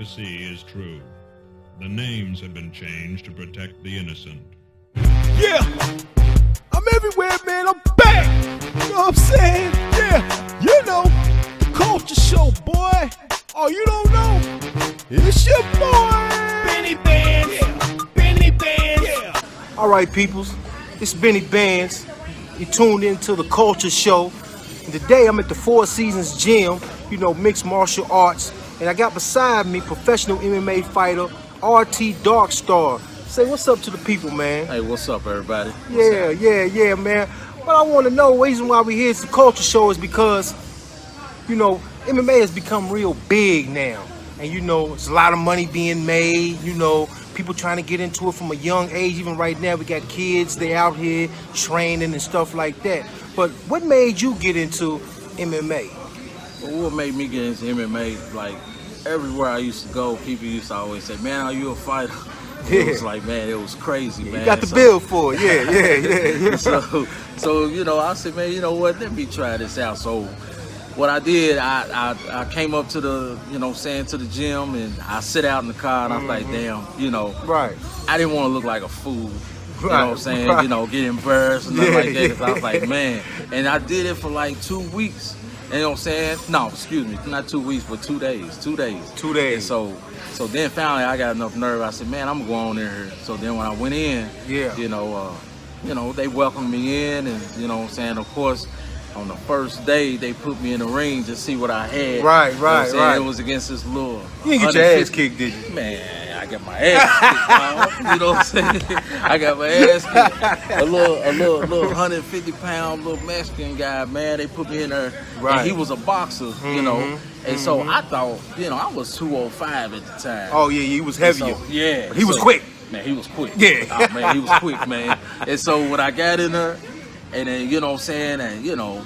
see is true. The names have been changed to protect the innocent. Yeah, I'm everywhere, man. I'm back. You know what I'm saying? Yeah, you know, the culture show, boy. Oh, you don't know? It's your boy, Benny Bands. Yeah. Benny Bands. Yeah. All right, peoples. It's Benny Bands. You tuned into the culture show. And today I'm at the Four Seasons Gym, you know, mixed martial arts. And I got beside me professional MMA fighter, RT Darkstar. Say what's up to the people, man. Hey, what's up, everybody? Yeah, man. What I want to know, the reason why we here is the culture show is because, you know, MMA has become real big now. And, you know, it's a lot of money being made, you know, people trying to get into it from a young age. Even right now, we got kids, they out here training and stuff like that. But what made you get into MMA? Well, what made me get into MMA, like, everywhere I used to go, people used to always say, man, are you a fighter? Yeah. It was like, man, it was crazy, man. You got the bill for it, yeah. So, you know, I said, man, you know what, let me try this out. So what I did, I came up to the, you know, to the gym, and I sit out in the car, and I'm like, damn, you know, Right. I didn't want to look like a fool. You Right, know what I'm saying? right. You know, get embarrassed and nothing like that. Cause I was like, Yeah. man. And I did it for like 2 weeks. You know what I'm saying? No, excuse me, not 2 weeks, but 2 days. 2 days. 2 days. And so then finally I got enough nerve. I said, man, I'm gonna go on in here. So then when I went in, Yeah. you know, they welcomed me in, and you know what I'm saying, of course, on the first day they put me in the ring to see what I had. Right, You know what I'm saying? right. It was against this little. You didn't get your ass kicked, did you? Man, I got my ass kicked, man. You know what I'm saying? I got my ass kicked. A little 150-pound little Mexican guy, man. They put me in there, Right. and he was a boxer, you know. And so I thought, you know, I was 205 at the time. Oh, yeah, he was heavier. So, yeah. But he was quick. Man, he was quick. Yeah. Oh, man, he was quick, man. And so when I got in there, and then, you know what I'm saying, and, you know,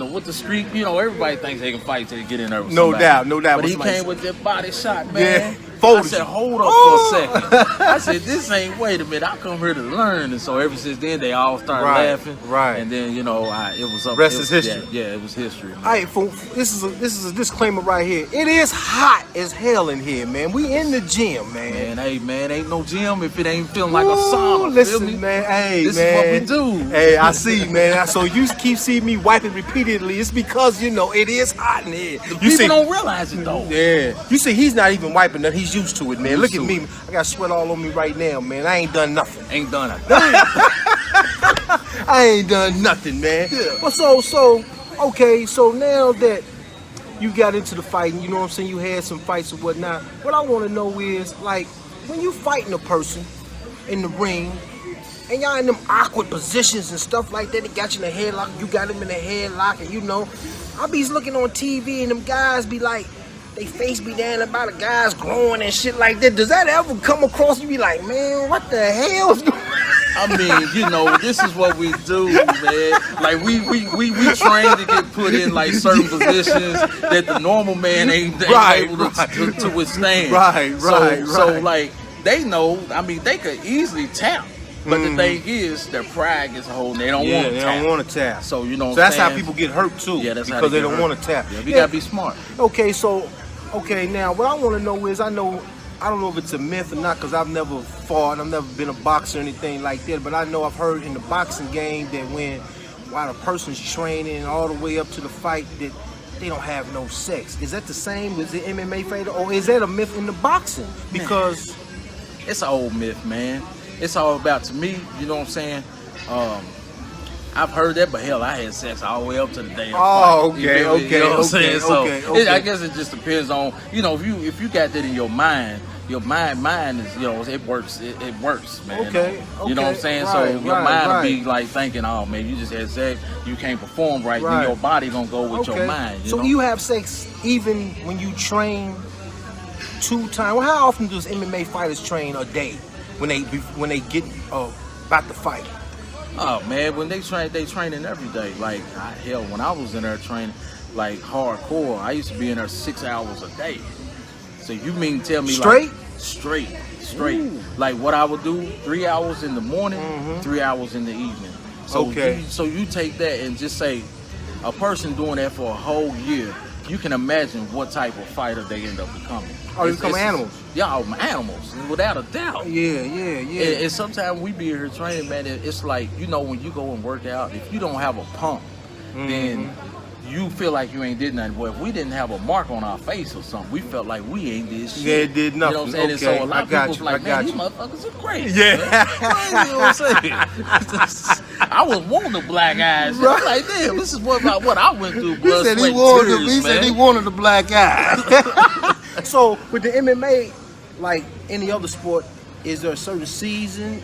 with the street, you know, everybody thinks they can fight till they get in there with No somebody. doubt. But he came with that body shot, man. Yeah, I folded said, you. hold up for a second. I said, this ain't, wait a minute, I come here to learn. And so ever since then, they all started laughing. Right. And then, you know, it was up. Rest is history. Yeah, it was history. All right, this is a disclaimer right here. It is hot as hell in here, man. We in the gym, man. Man, hey, man, ain't no gym if it ain't feeling like a sauna. Listen, feel me? man. Hey, This man. is what we do. Hey, I see, man. So you keep seeing me wiping repeatedly. It's because, you know, it is hot in here. People don't realize it, though. Yeah. You see, he's not even wiping that. He's used to it, man. Look at to me. I got sweat all on me right now, man. I ain't done nothing. Ain't done a thing. I ain't done nothing, man. Yeah. But okay, so now that you got into the fighting, you know what I'm saying, you had some fights and whatnot, what I want to know is, like, when you fighting a person in the ring, and y'all in them awkward positions and stuff like that, they got you in a headlock, you got them in a headlock, and you know, I be looking on TV and them guys be like, they face be down about a guy's growing and shit like that. Does that ever come across you be like, man, what the hell's going on? I mean, you know, this is what we do, man. Like we train to get put in like certain positions that the normal man ain't able to withstand. So like they know. I mean, they could easily tap, but the thing is, their pride gets a hold. And they don't want to tap. They don't want to tap. So you know, so that's how people get hurt too. Yeah, that's because how they don't want to tap. Yeah, we gotta be smart. Okay, now what I want to know is, I don't know if it's a myth or not, because I've never fought, I've never been a boxer or anything like that, but I know I've heard in the boxing game that while a person's training all the way up to the fight, that they don't have no sex. Is that the same with the MMA fighter, or is that a myth in the boxing? Because it's an old myth, man. It's all about, to me, you know what I'm saying? I've heard that, but hell, I had sex all the way up to the day of the fight. You know what I'm saying? So I guess it just depends on, you know, if you got that in your mind is, you know, it works. It works, man. Okay. You know what I'm saying? Right, so your mind will be right. like thinking, oh man, you just had sex, you can't perform right. Then your body gonna go with your mind. So know? you have sex even when you train 2 times. Well, how often does MMA fighters train a day when they get about to fight? Oh man, when they training every day. Like hell, when I was in there training like hardcore, I used to be in there 6 hours a day. So you mean tell me straight? Straight. Ooh. Like what I would do, 3 hours in the morning, 3 hours in the evening. So you take that and just say a person doing that for a whole year you can imagine what type of fighter they end up becoming. Oh, they become animals. Yeah, animals, without a doubt. Yeah. And sometimes we be here training, man. It's like, you know, when you go and work out, if you don't have a pump, then you feel like you ain't did nothing. Well, if we didn't have a mark on our face or something, we felt like we ain't did shit. Yeah, did nothing. You know what I'm saying? Okay. And so a lot of people's like, man, these motherfuckers are crazy. Yeah. You know what I'm saying? I was wanting the black eyes. Right. I'm like, damn, this is what I went through. Blood, sweat, tears, he said he wanted the black eyes. So with the MMA, like any other sport, is there a certain season?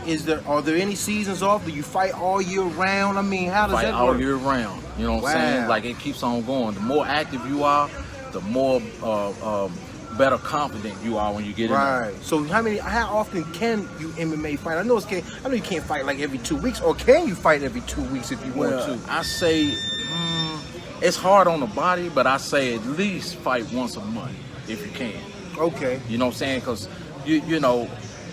Are there any seasons off? Do you fight all year round? I mean, how does that work? All year round. You know what I'm saying? Like, it keeps on going. The more active you are, the more better confident you are when you get in there. So how often can you MMA fight? I know you can't fight like every 2 weeks, or can you fight every 2 weeks if you want to? I say it's hard on the body, but I say at least fight once a month if you can. Okay. You know what I'm saying? Because you know,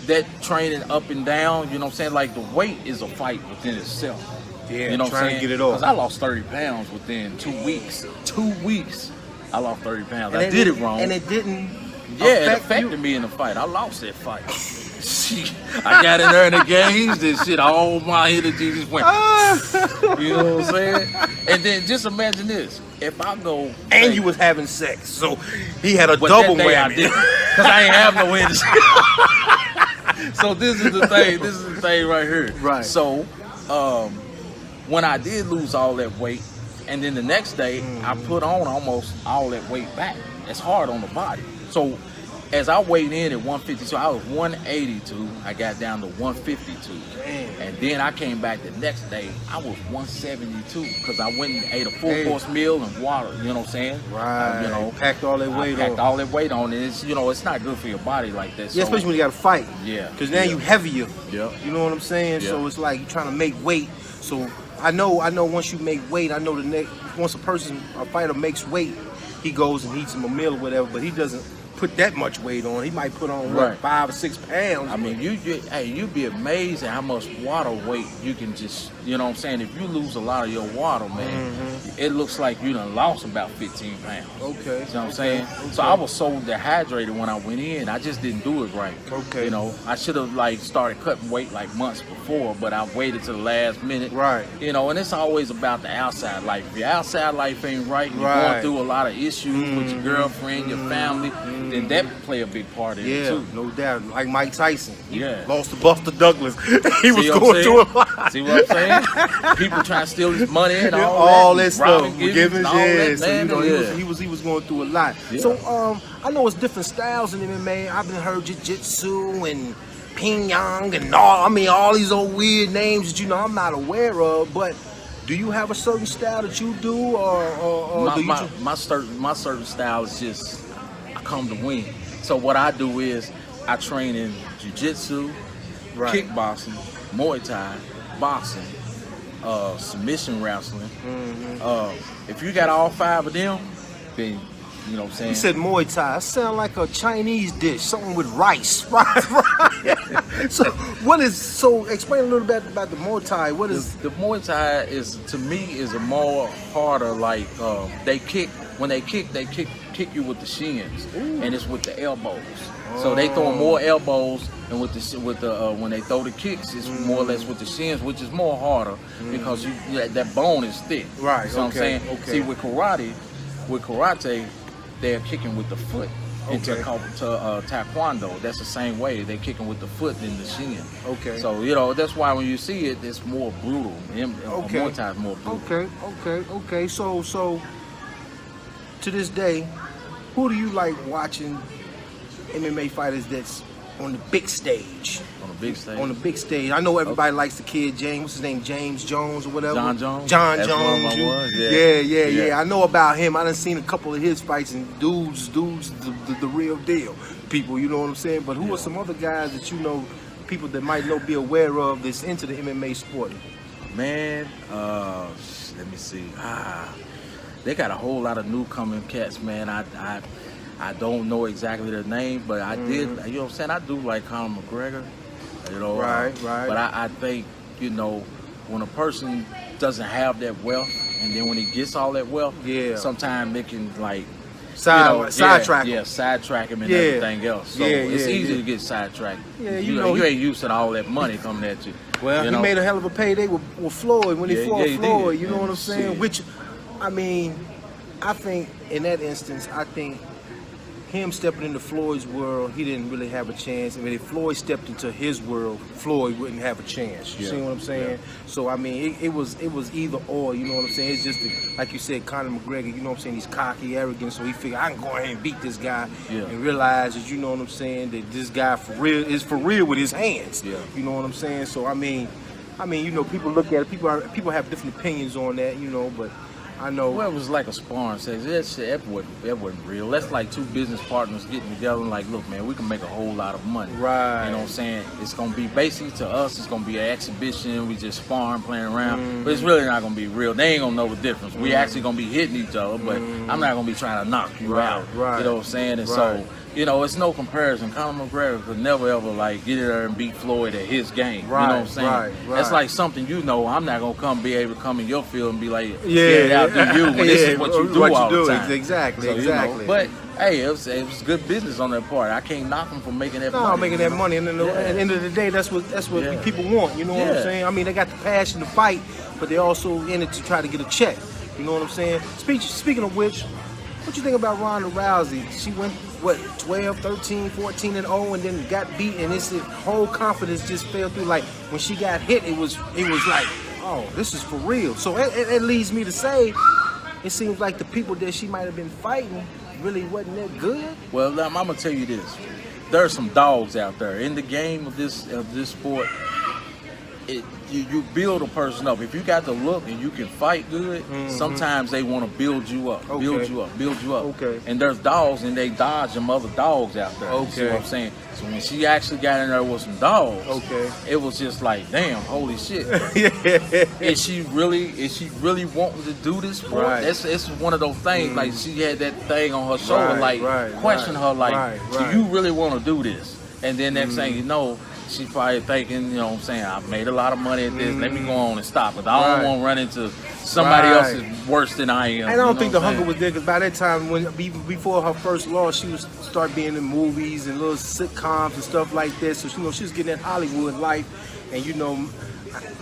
that training up and down, you know what I'm saying? Like, the weight is a fight within itself. Yeah, you know what I'm saying? To get it off. Because I lost 30 pounds within 2 weeks. 2 weeks, I lost 30 pounds. I did it wrong. And it didn't it affected me in the fight. I lost that fight. I got in there in the games and shit, all my energy just went. You know what I'm saying? And then just imagine this. If I go... And you was having sex, so he had a double whammy. I did, because I ain't have no energy. So this is the thing right here. Right. So when I did lose all that weight, and then the next day I put on almost all that weight back. It's hard on the body. So as I weighed in at 152, so I was 182. I got down to 152. Damn. And then I came back the next day, I was 172 because I went and ate a full-course meal and water, you know what I'm saying? Right. You know, packed all that weight on. Packed all that weight on. And it's, you know, it's not good for your body like that. So, yeah, especially when you got to fight. Yeah. Because now you heavier. Yeah. You know what I'm saying? Yeah. So it's like you're trying to make weight. So I know once you make weight, I know once a fighter makes weight, he goes and eats him a meal or whatever, but he doesn't put that much weight on. He might put on what, 5 or 6 pounds. I mean, you'd be amazed at how much water weight you can just, you know what I'm saying? If you lose a lot of your water, man, it looks like you done lost about 15 pounds. Okay. You know what I'm saying? Okay. So I was so dehydrated when I went in, I just didn't do it right. Okay. You know, I should have like started cutting weight like months before, but I waited to the last minute. Right. You know, and it's always about the outside life. If your outside life ain't right, you're going through a lot of issues with your girlfriend, your family, then that play a big part in it too. No doubt. Like Mike Tyson. He Yeah. lost to Buster Douglas. He was going through a lot. See what I'm saying? People trying to steal his money and all that stuff. So, you know, he was going through a lot. Yeah. So I know it's different styles in MMA. I've been heard jiu-jitsu and Ping-Yang and all these old weird names that I'm not aware of, but do you have a certain style that you do, or my certain style is just I come to win. So what I do is I train in jiu-jitsu, kickboxing, Muay Thai, boxing, submission wrestling. If you got all 5 of them, then you know what I'm saying. You said Muay Thai. That sound like a Chinese dish, something with rice, right? So explain a little bit about the Muay Thai. What is the Muay Thai? Is to me is a more harder, like they kick you with the shins. Ooh. And it's with the elbows. So they throw more elbows, and when they throw the kicks, it's more or less with the shins, which is more harder because that bone is thick. Right. So I'm saying. Okay. See, with karate, they're kicking with the foot. Into taekwondo, that's the same way. They're kicking with the foot than the shin. Okay. So that's why when you see it, it's more brutal. Muay Thai is more brutal. Okay. So to this day, who do you like watching MMA fighters that's on the big stage? On the big stage. I know everybody likes the kid James. What's his name? James Jones or whatever. John Jones. That's Jones. One of my ones. Yeah. I know about him. I done seen a couple of his fights, and dudes, the real deal. People, you know what I'm saying? But who are some other guys that people that might not be aware of that's into the MMA sport? Man, let me see. They got a whole lot of newcoming cats, man. I don't know exactly their name, but I did, you know what I'm saying? I do like Conor McGregor, Right. But I think, when a person doesn't have that wealth, and then when he gets all that wealth, sometimes it can, Sidetrack. Yeah, sidetrack him and everything else. So it's easy to get sidetracked. Yeah, you ain't used to all that money coming at you. Well, he made a hell of a payday with Floyd when he fought Floyd. You know what I'm saying? Shit. Which, I mean, I think in that instance, him stepping into Floyd's world, he didn't really have a chance. I mean, if Floyd stepped into his world, Floyd wouldn't have a chance. You see what I'm saying? Yeah. So I mean, it was either or. You know what I'm saying? It's just like you said, Conor McGregor. You know what I'm saying? He's cocky, arrogant, so he figured I can go ahead and beat this guy, and realizes, you know what I'm saying, that this guy is for real with his hands. Yeah. You know what I'm saying? So I mean, you know, people look at it. People have different opinions on that. You know, but I know. Well, it was like a sparring session. That wasn't real. That's like two business partners getting together and like, look, man, we can make a whole lot of money. Right. You know what I'm saying? It's going to be basically to us, it's going to be an exhibition. We just sparring, playing around. But it's really not going to be real. They ain't going to know the difference. We actually going to be hitting each other, but I'm not going to be trying to knock you out. Right. You know what I'm saying? And so, you know, it's no comparison. Conor McGregor could never ever like get in there and beat Floyd at his game. Right, you know what I'm saying? right. That's like something, you know, I'm not gonna be able to come in your field and be like, outdo you when this is what you do all the time. Exactly, so, exactly. You know, but hey, it was good business on that part. I can't knock him for making that money. No, making that money, and at the end of the day, that's what people want. You know what I'm saying? I mean, they got the passion to fight, but they also in it to try to get a check. You know what I'm saying? Speaking of which, what you think about Ronda Rousey? She went, 12, 13, 14 and 0, and then got beat, and his whole confidence just fell through. Like when she got hit, it was like, oh, this is for real. So it leads me to say, it seems like the people that she might have been fighting really wasn't that good. Well, I'm gonna tell you this: there are some dogs out there in the game of this sport. You build a person up. If you got the look and you can fight good, sometimes they want to build you up, build you up. Okay. And there's dogs and they dodge them other dogs out there. Okay. You see what I'm saying? So when she actually got in there with some dogs, it was just like, damn, holy shit. Is she really wanting to do this sport? Right. It's one of those things, like she had that thing on her shoulder, question her, like, do you really want to do this? And then next thing you know, she's probably thinking, you know what I'm saying, I've made a lot of money at this, let me go on and stop it. I don't want to run into somebody else is worse than I am. And I don't think the hunger was there, because by that time, before her first loss, she was start being in movies and little sitcoms and stuff like that. So, you know, she was getting that Hollywood life, and, you know,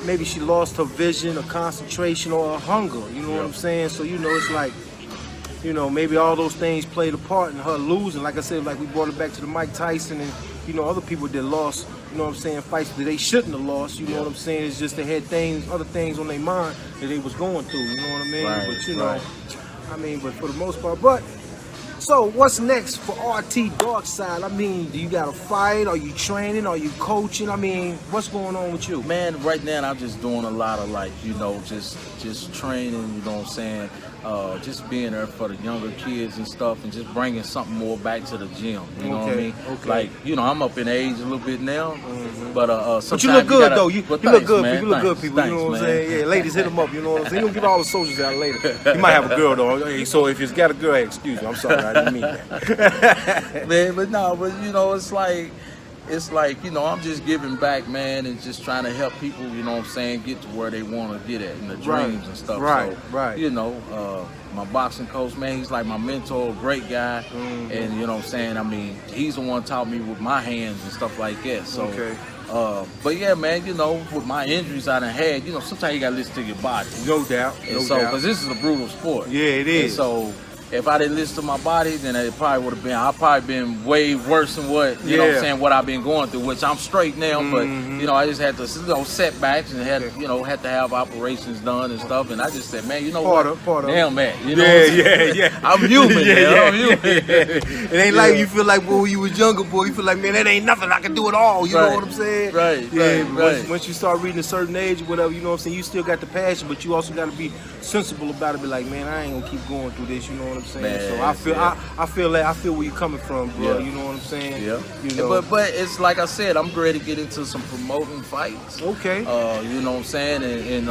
maybe she lost her vision or concentration or her hunger, you know what I'm saying? So, you know, it's like, you know, maybe all those things played a part in her losing. Like I said, like we brought it back to the Mike Tyson and, you know, other people that lost, you know what I'm saying, fights that they shouldn't have lost, you know what I'm saying? It's just they had other things on their mind that they was going through, you know what I mean? But, you know, I mean, but for the most part, so what's next for RT Darkstar? I mean, do you got a fight? Are you training? Are you coaching? I mean, what's going on with you? Man, right now I'm just doing a lot of, like, you know, just training, you know what I'm saying? Just being there for the younger kids and stuff, and just bringing something more back to the gym. You know what I mean? Like, you know, I'm up in age a little bit now, but you look good though. You look good. Man. You look good, people. You know what I'm saying? Yeah, ladies, hit them up. You know what I'm saying? You don't get all the socials out later. You might have a girl though. Hey, so if you've got a girl, hey, excuse me. I'm sorry, I didn't mean that. Man, but you know, it's like, you know, I'm just giving back, man, and just trying to help people, you know what I'm saying, get to where they want to get at in the dreams and stuff. Right. You know, my boxing coach, man, he's like my mentor, great guy. And, you know what I'm saying, I mean, he's the one taught me with my hands and stuff like that. So, but yeah, man, you know, with my injuries I done had, you know, sometimes you got to listen to your body. No doubt. Because this is a brutal sport. Yeah, it is. And so, if I didn't listen to my body, then I'd probably been way worse than what, you know what I'm saying, what I've been going through, which I'm straight now, but, you know, I just had to, you know, setbacks and had to have operations done and stuff, and I just said, man, you know what? Damn, man. You know I'm human, man. I'm human. It ain't like you feel like, boy, when you was younger, boy, you feel like, man, that ain't nothing, I can do it all, you know what I'm saying? Right. Once you start reaching a certain age or whatever, you know what I'm saying, you still got the passion, but you also got to be sensible about it, be like, man, I ain't gonna keep going through this, you know what I'm saying? Man, so I feel where you're coming from, bro. You know what I'm saying? Yeah. You know? But it's like I said, I'm ready to get into some promoting fights. Okay. You know what I'm saying? And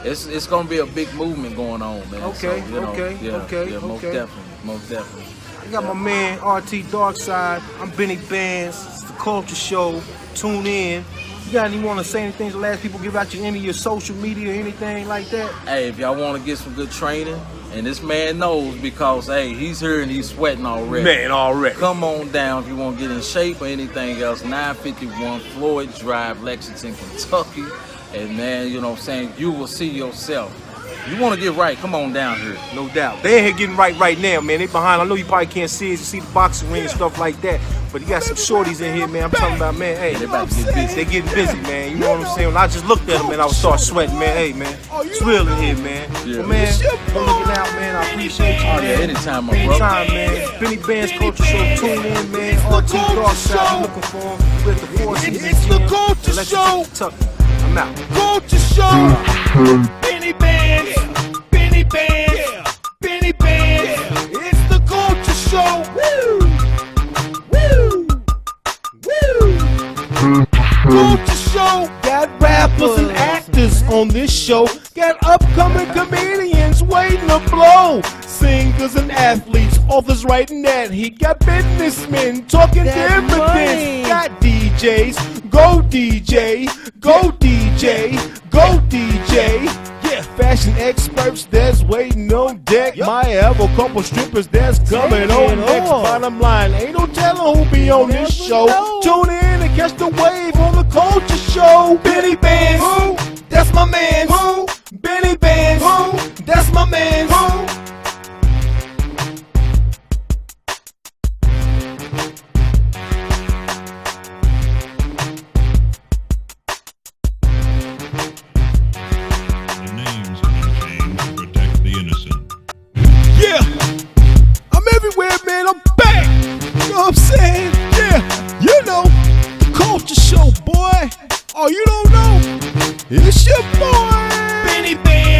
it's gonna be a big movement going on, man. Okay. So, you know, Okay. Most definitely. I got my man RT Darkstar. I'm Benny Bands. It's the Culture Show. Tune in. You got want to say anything to last people? Give out any of your social media or anything like that? Hey, if y'all want to get some good training, And this man knows because, hey, he's here and he's sweating already. Man, already. Come on down if you want to get in shape or anything else. 951 Floyd Drive, Lexington, Kentucky. And man, you know what I'm saying, you will see yourself. You want to get right, come on down here. No doubt. They ain't here getting right now, man. They behind. I know you probably can't see it. You see the boxing ring and stuff like that. But you got some shorties in here, man. I'm talking about, man, hey, They about to get busy. they getting busy, man. You know what I'm saying? When I just looked at them, man, I would start sweating, man. Hey, man, it's real in here, man. Yeah. But, man, for looking out, man. I appreciate you, Oh, man. yeah, anytime, my brother. Anytime, man. Benny Band's Culture Show, tune in, man. RT Darkstar, I'm looking for him. We're at the Four Seasons. It's the again. Culture Lexington, Show. Kentucky. I'm out. Culture Show. Benny Bands. Benny Bands. Benny Bands. It's the Culture Show. Woo. Woo. Woo. Culture Show. Got rappers and actors on this show. Got upcoming comedians waiting to blow. Singers and athletes, authors writing that. He got businessmen talking dividends. Got DJs, go DJ, go DJ, go DJ. Yeah, fashion experts that's waiting on deck. Might have a couple strippers that's coming on next. Bottom line, ain't no telling who'll be on this show. Tune in and catch the wave on the Culture Show. Benny Bands, that's my man. Benny Bands, that's my man. The names have been changed to protect the innocent. Yeah, I'm everywhere, man. I'm back. You know what I'm saying? Yeah, you know, the Culture Show, boy. Oh, you don't know? It's your boy, Benny Bands.